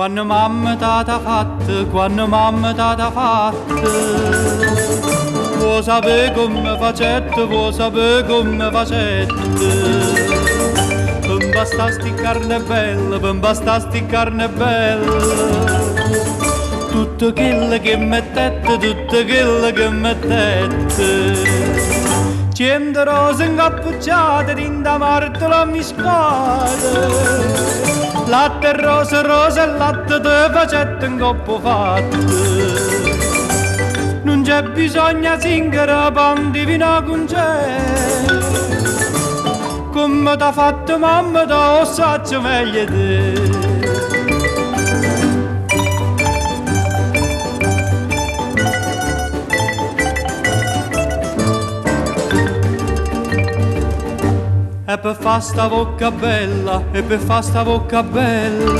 Quando mamma t'ha fatta, quando mamma t'ha fatta, vuoi sapere come facette, vuoi sapere come facette. Per basta sti carne bella, per basta sti carne bella. Tutto quello che mettete, tutto quello che mettete. 100 rose incappucciate, tinta martola mischiata. Latte e rosa e latte te facette in coppo fatte. Non c'è bisogno zingara panti vino con c'è. Come t'ha fatto mamma t'ha lo saccio meglio te. E per fa sta bocca bella, e per fa sta bocca bella,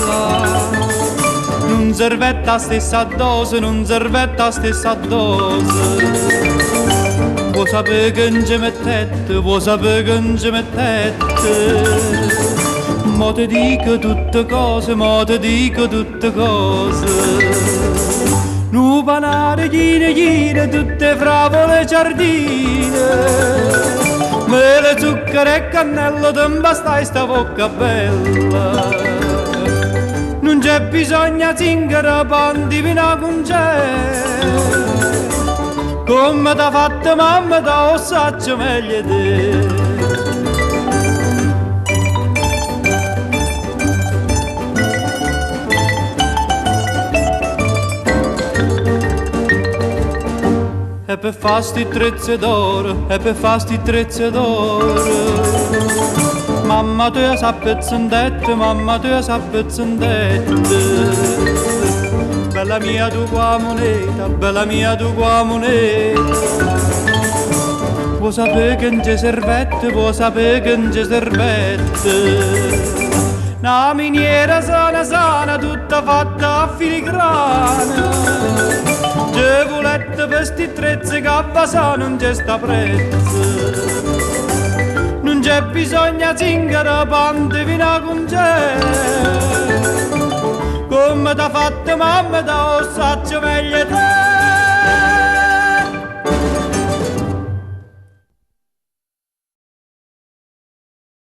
non servetta la stessa dose, non servetta la stessa dose. Vuoi sapere che non ci mettete, vuoi sapere che non ci mettete. Mo ti dico tutte cose, mo ti dico tutte cose. Nu panare, chine, tutte fravole giardine. Mele, zucchero e cannello, te bastai sta bocca bella. Non c'è bisogno zingara, panti vino con c'è. Come t'ha fatto mamma, t'ha lo saccio meglio te. E per fa sti trezze d'oro, e per fa sti trezze d'oro. Mamma tu sa pezzendette, mamma tu sa pezzendette. Bella mia tu qua moneta, bella mia tu qua moneta. Vuoi sapere che non ci servette, vuoi sapere che non ci servette. Una miniera sana sana, tutta fatta a filigrana. Se volete per sti trezzi che a Basà non c'è sta prezzo. Non c'è bisogno zingara, panti vino con c'è. Come t'ha fatto mamma, t'ha lo saccio meglio te.